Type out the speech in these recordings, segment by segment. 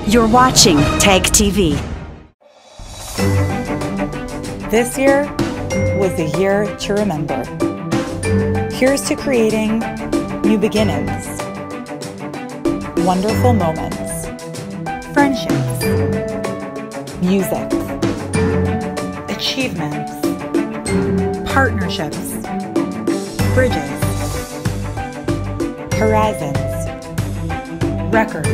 You're watching TAG TV. This year was a year to remember. Here's to creating new beginnings, wonderful moments, friendships, music, achievements, partnerships, bridges, horizons, records,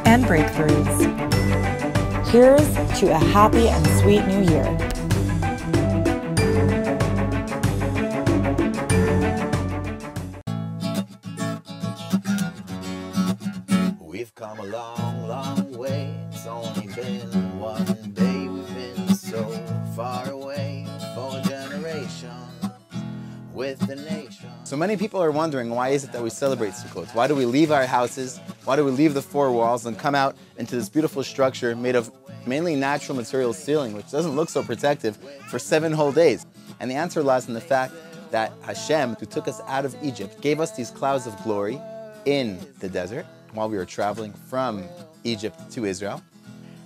and breakthroughs. Here's to a happy and sweet new year. We've come a long, long way. It's only been one day. We've been so far away for generations with the nation. So many people are wondering, why is it that we celebrate Sukkot? Why do we leave our houses? Why do we leave the four walls and come out into this beautiful structure made of mainly natural material ceiling, which doesn't look so protective, for 7 whole days? And the answer lies in the fact that Hashem, who took us out of Egypt, gave us these clouds of glory in the desert while we were traveling from Egypt to Israel,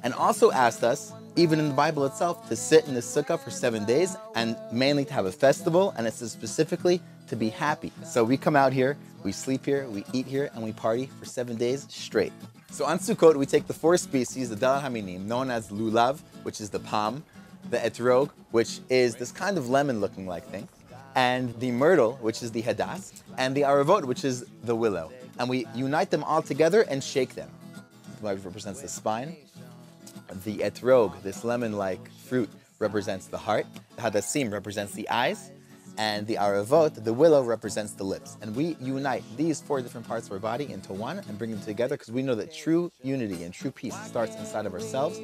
and also asked us, even in the Bible itself, to sit in the sukkah for 7 days and mainly to have a festival, and it says specifically to be happy. So we come out here, we sleep here, we eat here, and we party for 7 days straight. So on Sukkot, we take the 4 species, the Dal Haminim, known as lulav, which is the palm, the etrog, which is this kind of lemon-looking like thing, and the myrtle, which is the hadas, and the aravot, which is the willow. And we unite them all together and shake them. The lulav represents the spine. The etrog, this lemon-like fruit, represents the heart. The hadassim represents the eyes. And the aravot, the willow, represents the lips. And we unite these 4 different parts of our body into one and bring them together because we know that true unity and true peace starts inside of ourselves.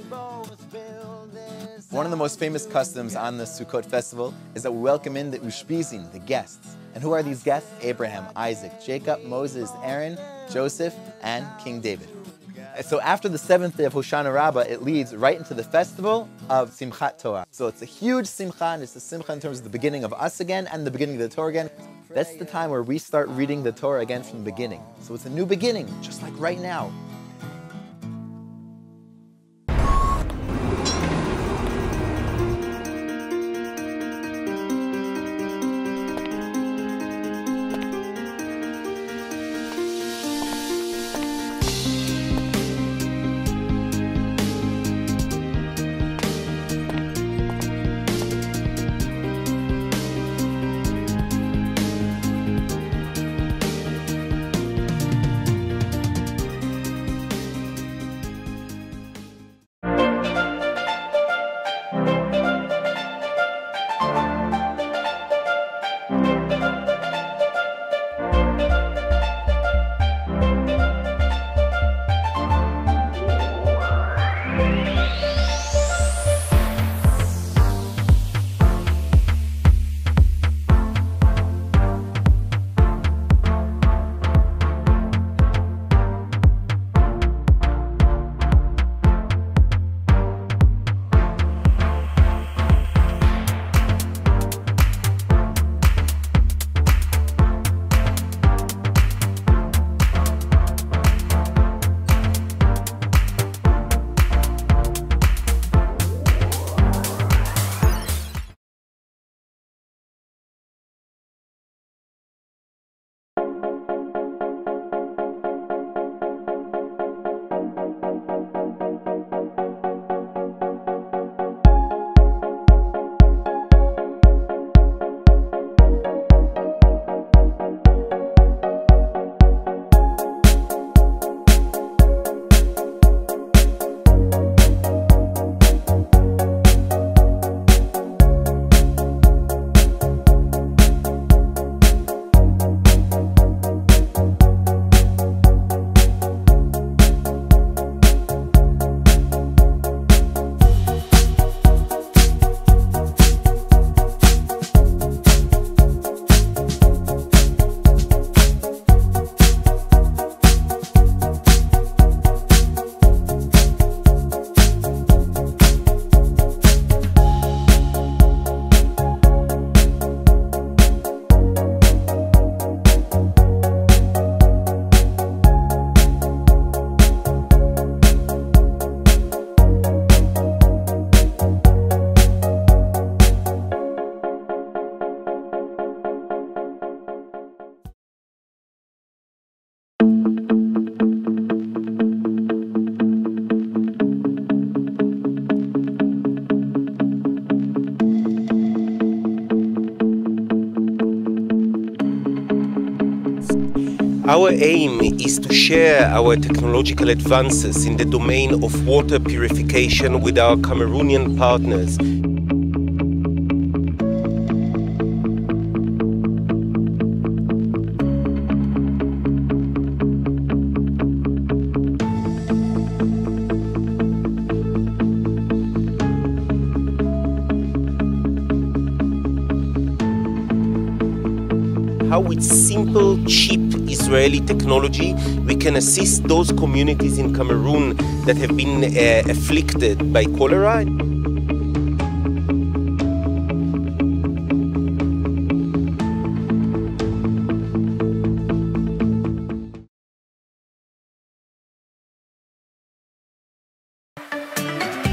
One of the most famous customs on the Sukkot festival is that we welcome in the ushpizin, the guests. And who are these guests? Abraham, Isaac, Jacob, Moses, Aaron, Joseph, and King David. So after the 7th day of Hoshana Rabbah, it leads right into the festival of Simchat Torah. So it's a huge simcha, and it's a simcha in terms of the beginning of us again and the beginning of the Torah again. That's the time where we start reading the Torah again from the beginning. So it's a new beginning, just like right now. Our aim is to share our technological advances in the domain of water purification with our Cameroonian partners. How with simple, cheap Israeli technology we can assist those communities in Cameroon that have been afflicted by cholera.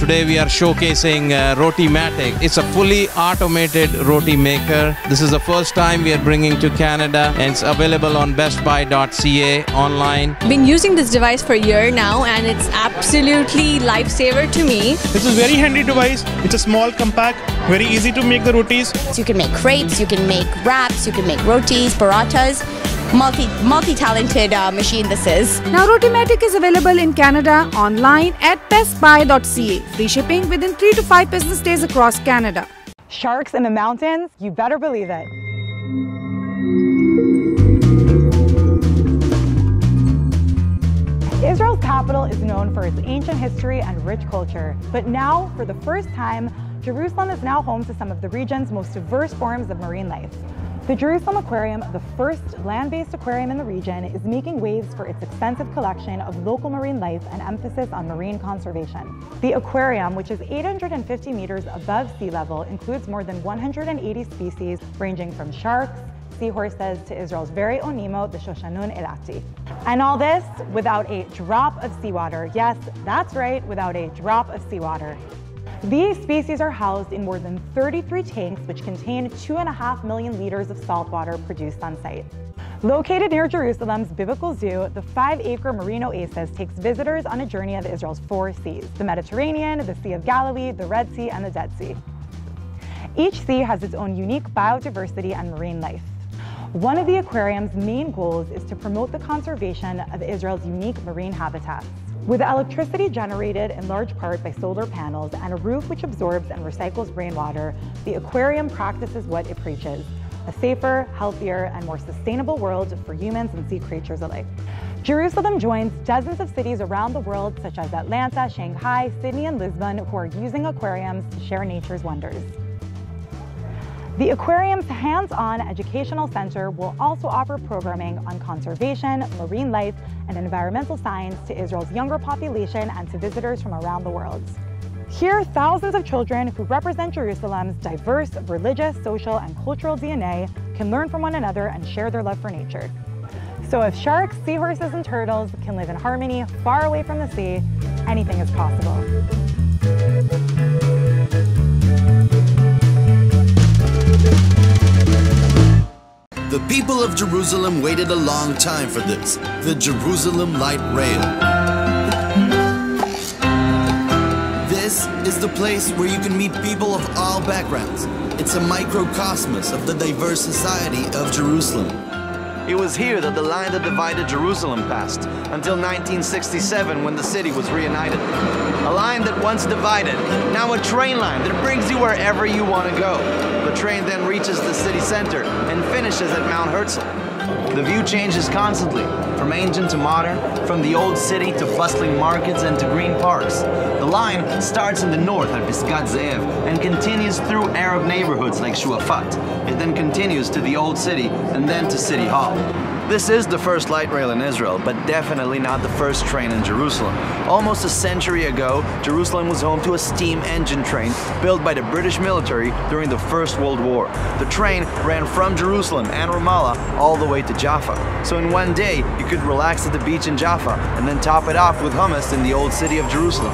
Today we are showcasing Rotimatic. It's a fully automated roti maker. This is the first time we are bringing to Canada, and it's available on bestbuy.ca online. Been using this device for a year now, and it's absolutely lifesaver to me. This is a very handy device. It's a small, compact, very easy to make the rotis. You can make crepes, you can make wraps, you can make rotis, parathas. Multi-talented machine this is. Now Rotimatic is available in Canada online at bestbuy.ca. Free shipping within 3 to 5 business days across Canada. Sharks in the mountains? You better believe it. Israel's capital is known for its ancient history and rich culture, but now, for the first time, Jerusalem is now home to some of the region's most diverse forms of marine life. The Jerusalem Aquarium, the first land-based aquarium in the region, is making waves for its extensive collection of local marine life and emphasis on marine conservation. The aquarium, which is 850 meters above sea level, includes more than 180 species ranging from sharks, seahorses, to Israel's very own Nemo, the Shoshanun Elati. And all this without a drop of seawater. Yes, that's right, without a drop of seawater. These species are housed in more than 33 tanks, which contain 2.5 million liters of salt water produced on site. Located near Jerusalem's Biblical Zoo, the 5-acre marine oasis takes visitors on a journey of Israel's 4 seas: the Mediterranean, the Sea of Galilee, the Red Sea, and the Dead Sea. Each sea has its own unique biodiversity and marine life. One of the aquarium's main goals is to promote the conservation of Israel's unique marine habitats. With electricity generated in large part by solar panels and a roof which absorbs and recycles rainwater, the aquarium practices what it preaches: a safer, healthier, and more sustainable world for humans and sea creatures alike. Jerusalem joins dozens of cities around the world, such as Atlanta, Shanghai, Sydney, and Lisbon, who are using aquariums to share nature's wonders. The aquarium's hands-on educational center will also offer programming on conservation, marine life, and environmental science to Israel's younger population and to visitors from around the world. Here, thousands of children who represent Jerusalem's diverse religious, social, and cultural DNA can learn from one another and share their love for nature. So if sharks, seahorses, and turtles can live in harmony far away from the sea, anything is possible. The people of Jerusalem waited a long time for this, the Jerusalem Light Rail. This is the place where you can meet people of all backgrounds. It's a microcosmos of the diverse society of Jerusalem. It was here that the line that divided Jerusalem passed, until 1967 when the city was reunited. A line that once divided, now a train line that brings you wherever you want to go. The train then reaches the city center and finishes at Mount Herzl. The view changes constantly, from ancient to modern, from the old city to bustling markets and to green parks. The line starts in the north at Pisgat Ze'ev and continues through Arab neighborhoods like Shuafat. It then continues to the old city and then to City Hall. This is the first light rail in Israel, but definitely not the first train in Jerusalem. Almost a century ago, Jerusalem was home to a steam engine train built by the British military during the First World War. The train ran from Jerusalem and Ramallah all the way to Jaffa. So in one day, you could relax at the beach in Jaffa and then top it off with hummus in the old city of Jerusalem.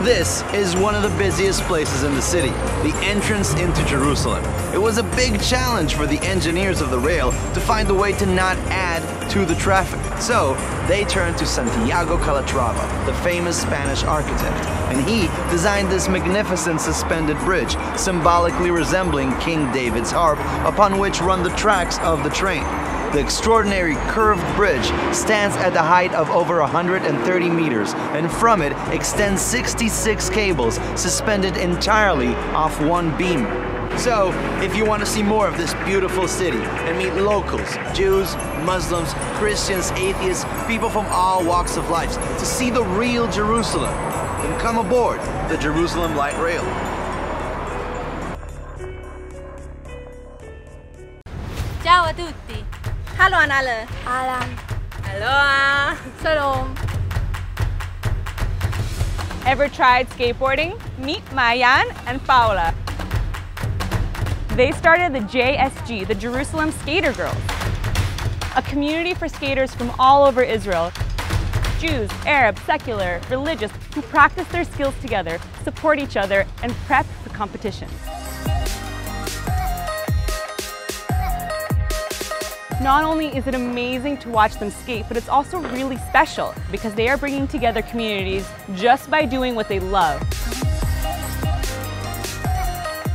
This is one of the busiest places in the city, the entrance into Jerusalem. It was a big challenge for the engineers of the rail to find a way to not add to the traffic. So they turned to Santiago Calatrava, the famous Spanish architect, and he designed this magnificent suspended bridge, symbolically resembling King David's harp, upon which run the tracks of the train. The extraordinary curved bridge stands at the height of over 130 meters, and from it extends 66 cables suspended entirely off one beam. So, if you want to see more of this beautiful city and meet locals, Jews, Muslims, Christians, atheists, people from all walks of life, to see the real Jerusalem, then come aboard the Jerusalem Light Rail. Ciao a tutti. Hallo an alle. Alan. Aloha. Shalom. Ever tried skateboarding? Meet Mayan and Paula. They started the JSG, the Jerusalem Skater Girls, a community for skaters from all over Israel. Jews, Arab, secular, religious, who practice their skills together, support each other, and prep for competitions. Not only is it amazing to watch them skate, but it's also really special because they are bringing together communities just by doing what they love.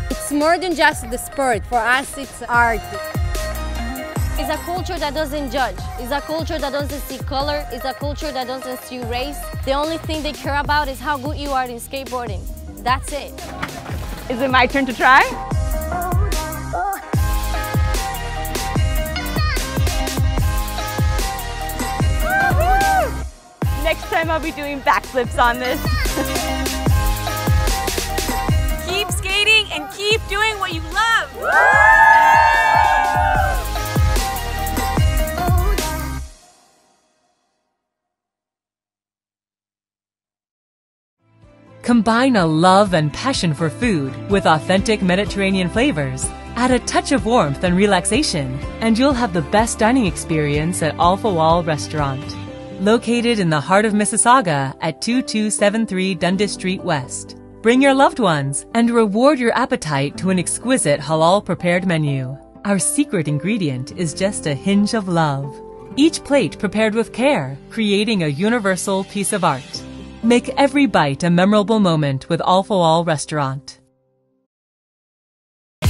It's more than just the sport. For us, it's art. It's a culture that doesn't judge. It's a culture that doesn't see color. It's a culture that doesn't see race. The only thing they care about is how good you are in skateboarding. That's it. Is it my turn to try? Next time I'll be doing backflips on this. Keep skating and keep doing what you love. Combine a love and passion for food with authentic Mediterranean flavors. Add a touch of warmth and relaxation, and you'll have the best dining experience at Al Fawwal Restaurant. Located in the heart of Mississauga at 2273 Dundas Street West. Bring your loved ones and reward your appetite to an exquisite halal prepared menu. Our secret ingredient is just a hinge of love. Each plate prepared with care, creating a universal piece of art. Make every bite a memorable moment with Al Fawwal Restaurant. Do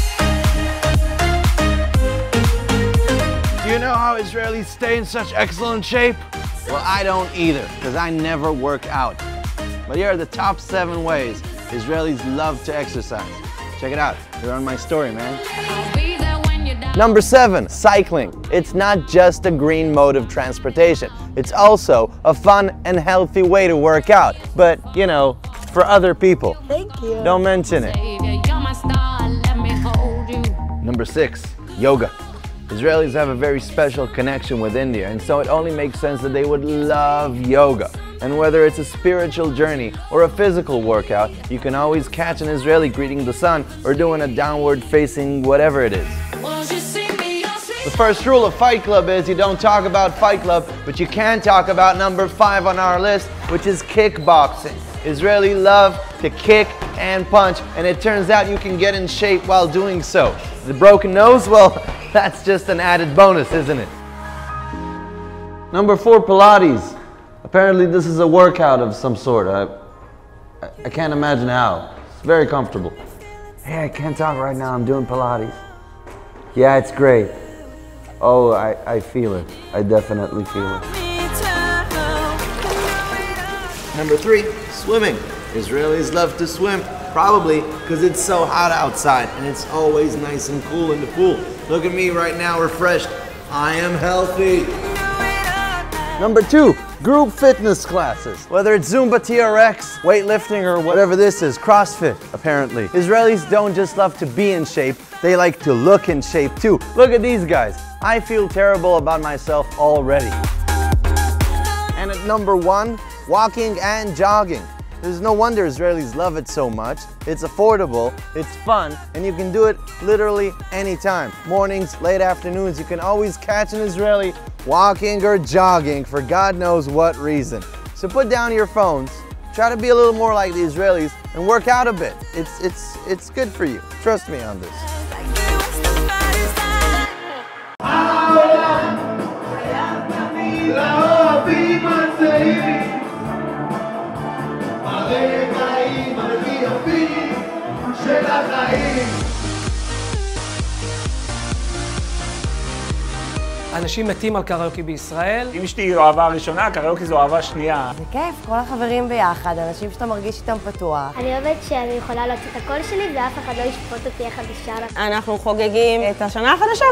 you know how Israelis stay in such excellent shape? Well, I don't either, because I never work out. But here are the top 7 ways Israelis love to exercise. Check it out. They're on my story, man. Number 7, cycling. It's not just a green mode of transportation. It's also a fun and healthy way to work out. But, you know, for other people. Thank you. Don't mention it. Number 6, yoga. Israelis have a very special connection with India, and so it only makes sense that they would love yoga. And whether it's a spiritual journey or a physical workout, you can always catch an Israeli greeting the sun or doing a downward facing whatever it is. The first rule of Fight Club is you don't talk about Fight Club, but you can talk about number 5 on our list, which is kickboxing. Israelis love to kick and punch, and it turns out you can get in shape while doing so. The broken nose? Well, that's just an added bonus, isn't it? Number 4, Pilates. Apparently this is a workout of some sort. I can't imagine how. It's very comfortable. Hey, I can't talk right now. I'm doing Pilates. Yeah, it's great. Oh, I feel it. I definitely feel it. Number 3, swimming. Israelis love to swim, probably because it's so hot outside and it's always nice and cool in the pool. Look at me right now, refreshed. I am healthy. Number 2, group fitness classes. Whether it's Zumba TRX, weightlifting, or whatever this is, CrossFit, apparently. Israelis don't just love to be in shape, they like to look in shape too. Look at these guys. I feel terrible about myself already. And at number 1, walking and jogging. There's no wonder Israelis love it so much. It's affordable, it's fun, and you can do it literally anytime. Mornings, late afternoons, you can always catch an Israeli walking or jogging for God knows what reason. So put down your phones, try to be a little more like the Israelis, and work out a bit. It's good for you. Trust me on this. אנשים מתים על קריוקי בישראל. אם אשתי אוהבה ראשונה, קריוקי זו אהבה שנייה. זה כיף, כל החברים ביחד, אנשים שאתה מרגיש איתם פתוח. אני אוהבת שאני יכולה להוציא את הקול שלי ואף אחד לא ישפוט אותי איך אני שרה. אנחנו חוגגים את השנה החדשה.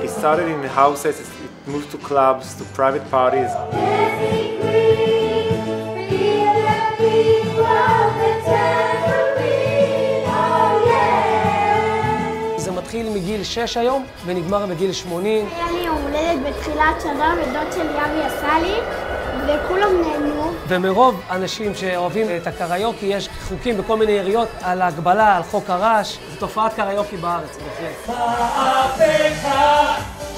It started in the houses, it moved to clubs, to private parties. זה מתחיל מגיל 6 היום ונגמר בגיל 80. היה לי יום הולדת בתחילת שנה ודוד שלי אבי עשה לי וכולם נהנו. ומרוב אנשים שאוהבים את הקריוקי יש חוקים בכל מיני עיריות על ההגבלה, על חוק הרעש. זו תופעת קריוקי בארץ, בהחלט. מהפכה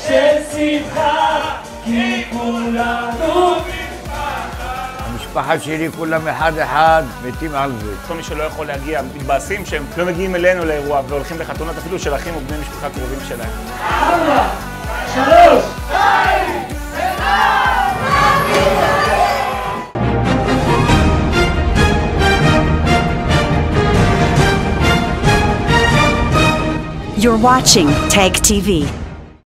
של שמחה כי כולנו המשפחה שלי כולם אחד מתים על זה. כל מי שלא יכול להגיע, מתבאסים שהם לא מגיעים אלינו לאירוע והולכים לחתונות אפילו של אחים ובני משפחה קרובים שלהם. 4, 3, 2, 1, You're watching TAG TV.